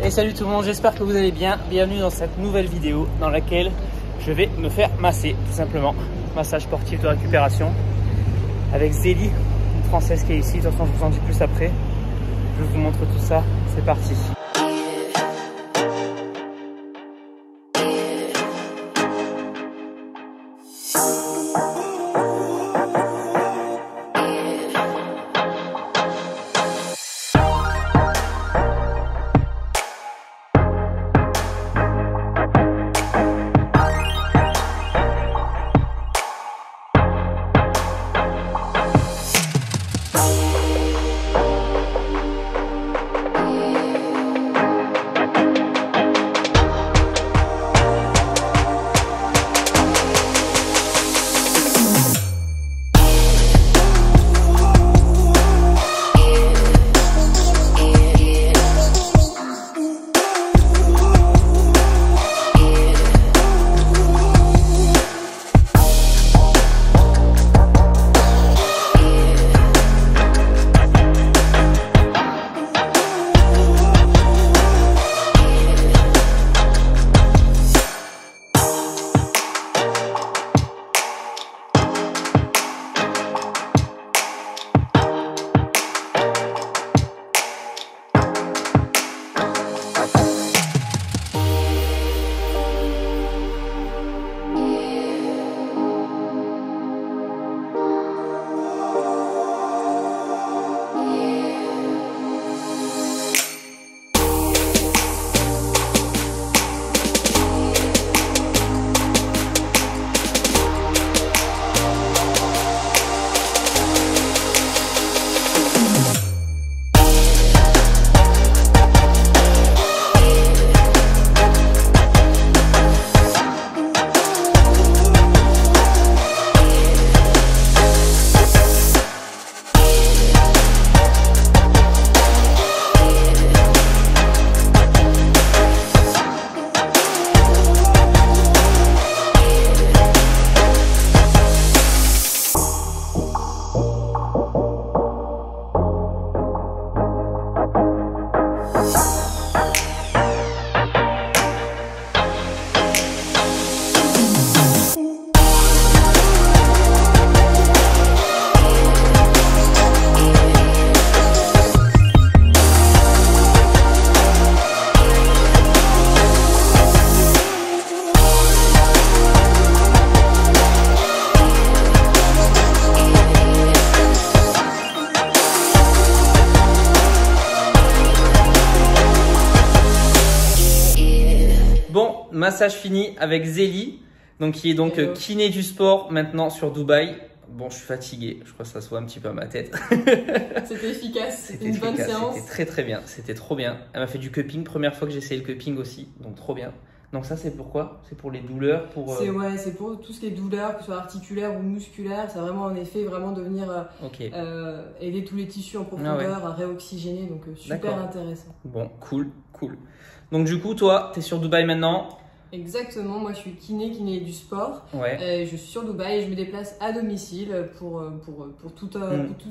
Et salut tout le monde, j'espère que vous allez bien. Bienvenue dans cette nouvelle vidéo dans laquelle je vais me faire masser tout simplement. Massage sportif de récupération avec Zélie, une Française qui est ici. De toute façon, je vous en dis plus après. Je vous montre tout ça. C'est parti. Bon, massage fini avec Zélie, donc qui est donc kiné du sport maintenant sur Dubaï. Bon, je suis fatigué, je crois que ça se voit un petit peu à ma tête. C'était efficace, c'était une bonne séance. C'était très bien, c'était trop bien. Elle m'a fait du cupping, première fois que j'ai essayé le cupping aussi, donc trop bien. Donc ça, c'est pourquoi? C'est pour les douleurs, pour... C'est pour tout ce qui est douleur, que ce soit articulaire ou musculaire. Ça a vraiment un effet vraiment de venir aider tous les tissus en profondeur, à réoxygéner, donc super intéressant. Bon, cool. Donc du coup, toi, tu es sur Dubaï maintenant? Exactement, moi je suis kiné du sport. Ouais. Je suis sur Dubaï et je me déplace à domicile pour toutes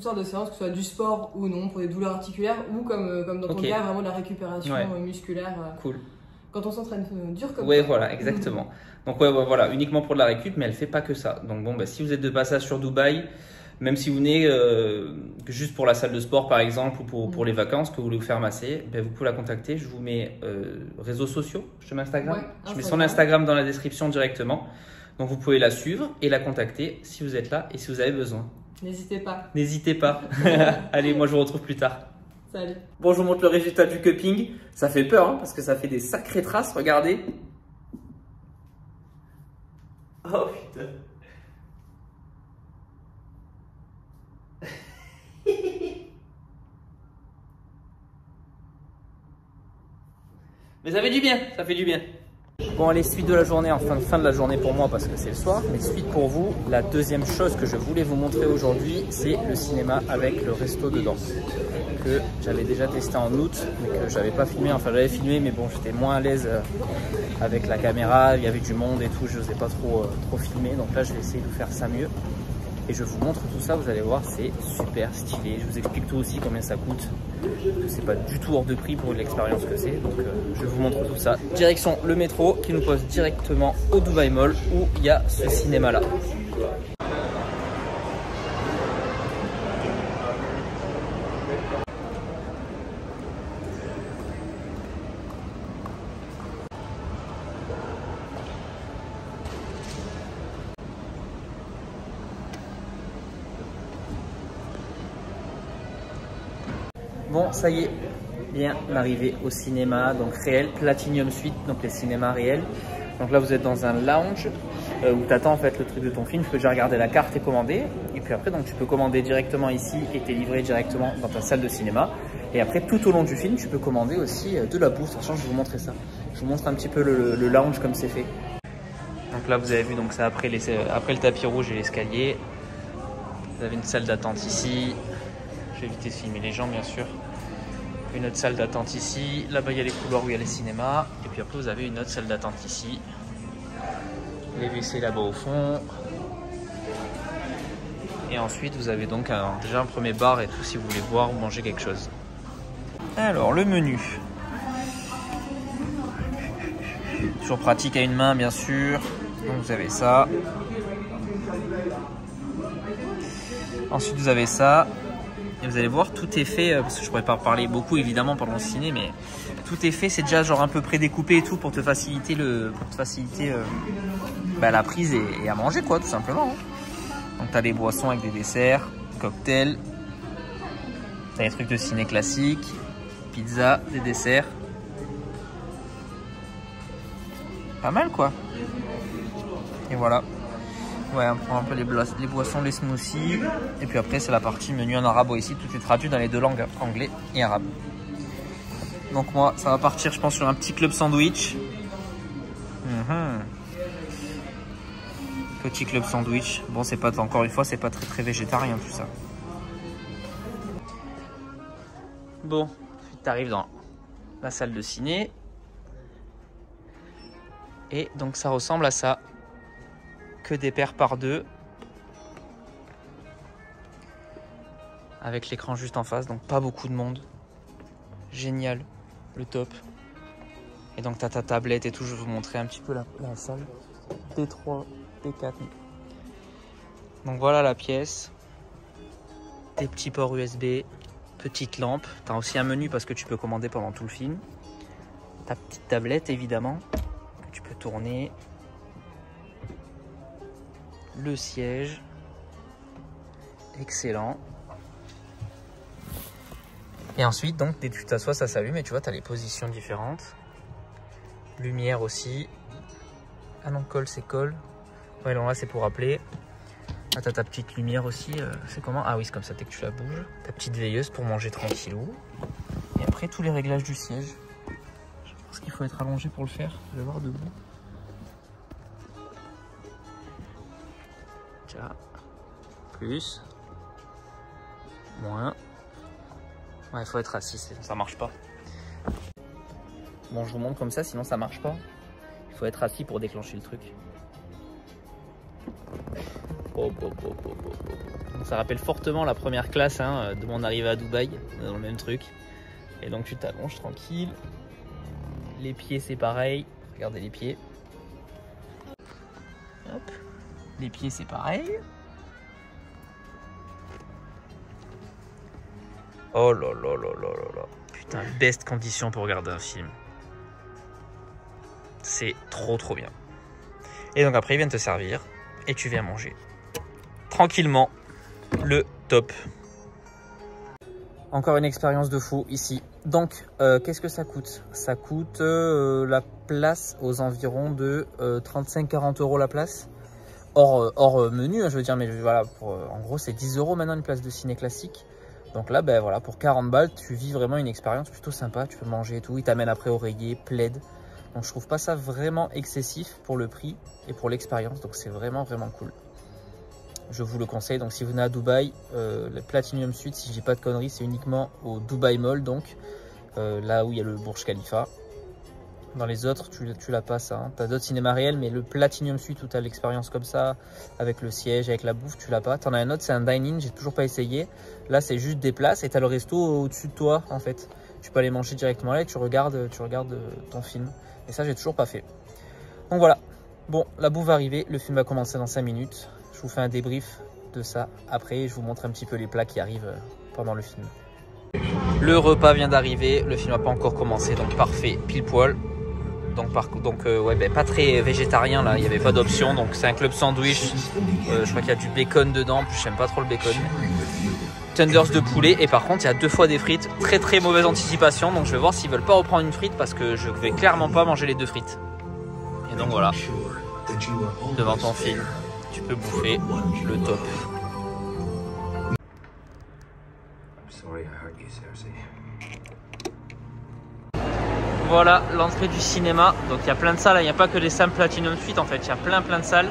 sortes de séances, que ce soit du sport ou non, pour les douleurs articulaires ou comme dans ton cas, vraiment de la récupération musculaire. Cool. Quand on s'entraîne dur comme ça. Voilà, exactement. Donc voilà, uniquement pour de la récup, mais elle fait pas que ça. Donc bon, si vous êtes de passage sur Dubaï, même si vous venez juste pour la salle de sport par exemple ou pour les vacances que vous voulez vous faire masser, vous pouvez la contacter. Je vous mets réseaux sociaux, je mets Instagram. Je mets son Instagram dans la description directement. Donc vous pouvez la suivre et la contacter si vous êtes là et si vous avez besoin. N'hésitez pas. N'hésitez pas. Allez, moi je vous retrouve plus tard. Salut. Bon, je vous montre le résultat du cupping. Ça fait peur parce que ça fait des sacrées traces, regardez. Oh putain. Mais ça fait du bien, ça fait du bien. Bon allez, suite de la journée, enfin fin de la journée pour moi parce que c'est le soir, mais suite pour vous. La deuxième chose que je voulais vous montrer aujourd'hui, c'est le cinéma avec le resto dedans. Que j'avais déjà testé en août, mais que j'avais pas filmé, enfin j'avais filmé, mais bon j'étais moins à l'aise avec la caméra, il y avait du monde et tout, je n'osais pas trop filmer, donc là je vais essayer de faire ça mieux. Et je vous montre tout ça, vous allez voir, c'est super stylé. Je vous explique tout aussi, combien ça coûte. C'est pas du tout hors de prix pour l'expérience que c'est. Donc je vous montre tout ça. Direction le métro qui nous pose directement au Dubai Mall où il y a ce cinéma là. Bon, ça y est, bien arrivé au cinéma, donc réel, Platinum Suite, donc les cinémas réels. Donc là, vous êtes dans un lounge où tu attends en fait le truc de ton film. Tu peux déjà regarder la carte et commander. Et puis après, donc tu peux commander directement ici et t'es livré directement dans ta salle de cinéma. Et après, tout au long du film, tu peux commander aussi de la bouffe. Attention, je vais vous montrer ça. Je vous montre un petit peu le lounge comme c'est fait. Donc là, vous avez vu, donc c'est après le tapis rouge et l'escalier. Vous avez une salle d'attente ici. Je vais éviter de filmer les gens, bien sûr. Une autre salle d'attente ici. Là-bas, il y a les couloirs où il y a les cinémas. Et puis après, vous avez une autre salle d'attente ici. Les WC là-bas au fond. Et ensuite, vous avez donc déjà un premier bar et tout si vous voulez boire ou manger quelque chose. Alors, le menu. Toujours pratique à une main, bien sûr. Donc, vous avez ça. Ensuite, vous avez ça. Et vous allez voir, tout est fait, parce que je pourrais pas parler beaucoup évidemment pendant le ciné, mais tout est fait, c'est déjà genre un peu prédécoupé et tout pour te faciliter, la prise et à manger quoi, tout simplement. Donc tu as des boissons avec des desserts, cocktails, tu as des trucs de ciné classique, pizza, des desserts. Pas mal quoi. Et voilà. Ouais, on prend un peu les boissons, les smoothies. Et puis après, c'est la partie menu en arabe ici. Tout est traduit dans les deux langues, anglais et arabe. Donc moi, ça va partir, je pense, sur un petit club sandwich. Petit club sandwich. Bon, c'est pas, encore une fois, c'est pas très végétarien tout ça. Bon, tu arrives dans la salle de ciné. Et donc ça ressemble à ça. Que des paires par deux. Avec l'écran juste en face, donc pas beaucoup de monde. Génial, le top. Et donc tu as ta tablette et tout, je vais vous montrer un petit peu la salle. D3, D4. Donc voilà la pièce. Des petits ports USB, petite lampe. Tu as aussi un menu parce que tu peux commander pendant tout le film. Ta petite tablette évidemment, que tu peux tourner. Le siège, excellent. Et ensuite, donc, dès que tu t'assois, ça s'allume et tu vois, tu as les positions différentes. Lumière aussi. Ah non, colle, c'est colle. Ouais, non, là, c'est pour appeler. Là, tu as ta petite lumière aussi. C'est comment? Ah oui, c'est comme ça, dès que tu la bouges. Ta petite veilleuse pour manger tranquillou. Et après, tous les réglages du siège. Je pense qu'il faut être allongé pour le faire. Je vais voir debout. Plus, moins. Ouais, il faut être assis, ça marche pas. Bon, je vous montre comme ça, sinon ça marche pas. Il faut être assis pour déclencher le truc. Ça rappelle fortement la première classe de mon arrivée à Dubaï, dans le même truc. Et donc tu t'allonges tranquille. Les pieds c'est pareil. Regardez les pieds. Hop. Les pieds c'est pareil. Oh là là là là là là. Putain, best condition pour regarder un film. C'est trop bien. Et donc après ils viennent te servir et tu viens manger. Tranquillement. Le top. Encore une expérience de fou ici. Donc qu'est-ce que ça coûte? Ça coûte la place aux environs de 35-40 € la place. Hors menu, je veux dire, mais voilà, en gros c'est 10 € maintenant une place de ciné classique. Donc là, ben voilà, pour 40 balles, tu vis vraiment une expérience plutôt sympa. Tu peux manger et tout. Ils t'amènent après oreiller, plaid. Donc je trouve pas ça vraiment excessif pour le prix et pour l'expérience. Donc c'est vraiment cool. Je vous le conseille. Donc si vous venez à Dubaï, le Platinum Suite, si je dis pas de conneries, c'est uniquement au Dubai Mall. Donc là où il y a le Burj Khalifa. Dans les autres, tu l'as pas ça. Hein. Tu as d'autres cinémas réels, mais le Platinum Suite où tu as l'expérience comme ça, avec le siège, avec la bouffe, tu l'as pas. Tu en as un autre, c'est un dine-in, j'ai toujours pas essayé. Là, c'est juste des places et tu as le resto au-dessus de toi, en fait. Tu peux aller manger directement là et tu regardes ton film. Et ça, j'ai toujours pas fait. Donc voilà. Bon, la bouffe va arriver. Le film va commencer dans 5 minutes. Je vous fais un débrief de ça. Après, je vous montre un petit peu les plats qui arrivent pendant le film. Le repas vient d'arriver. Le film n'a pas encore commencé, donc parfait, pile poil. Donc ouais, ben, pas très végétarien là, il n'y avait pas d'option. Donc c'est un club sandwich. Je crois qu'il y a du bacon dedans. En plus, j'aime pas trop le bacon. Tenders de poulet. Et par contre, il y a 2 fois des frites. Très très mauvaise anticipation. Donc je vais voir s'ils veulent pas reprendre une frite parce que je vais clairement pas manger les 2 frites. Et donc voilà. Devant ton film, tu peux bouffer le top. Voilà l'entrée du cinéma. Donc il y a plein de salles, il n'y a pas que les salles Platinum Suite en fait, il y a plein de salles.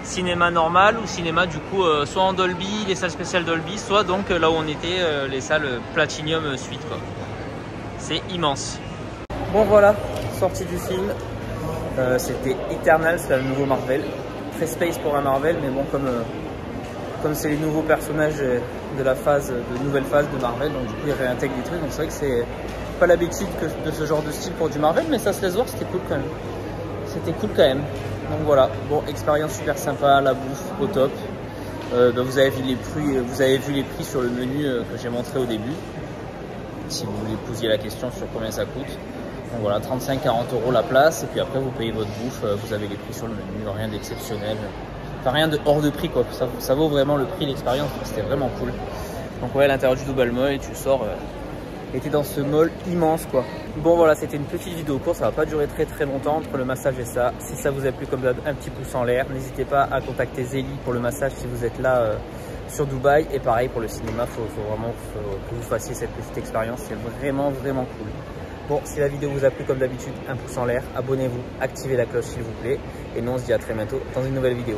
Cinéma normal ou cinéma du coup soit en Dolby, les salles spéciales Dolby, soit donc là où on était, les salles Platinum Suite quoi. C'est immense. Bon voilà, sortie du film. C'était Eternals, c'est le nouveau Marvel. Très space pour un Marvel, mais bon comme c'est les nouveaux personnages de la nouvelle phase de Marvel, donc du coup ils réintègrent des trucs, donc c'est vrai que c'est pas l'habitude de ce genre de style pour du Marvel, mais ça se laisse voir, c'était cool quand même. C'était cool quand même. Donc voilà, bon, expérience super sympa, la bouffe au top. Vous avez vu les prix sur le menu que j'ai montré au début. Si vous voulez posiez la question sur combien ça coûte. Donc voilà, 35-40 € la place, et puis après vous payez votre bouffe, vous avez les prix sur le menu, rien d'exceptionnel. Enfin rien de hors de prix quoi, ça vaut vraiment le prix, l'expérience, c'était vraiment cool. Donc ouais, à l'intérieur du Dubai Mall, et tu sors... Et t'es dans ce mall immense quoi. Bon voilà, c'était une petite vidéo courte, ça va pas durer très longtemps entre le massage et ça. Si ça vous a plu, comme d'hab, un petit pouce en l'air. N'hésitez pas à contacter Zélie pour le massage si vous êtes là sur Dubaï. Et pareil pour le cinéma, faut vraiment que vous fassiez cette petite expérience, c'est vraiment cool. Bon, si la vidéo vous a plu, comme d'habitude, un pouce en l'air, abonnez-vous, activez la cloche s'il vous plaît. Et nous on se dit à très bientôt dans une nouvelle vidéo.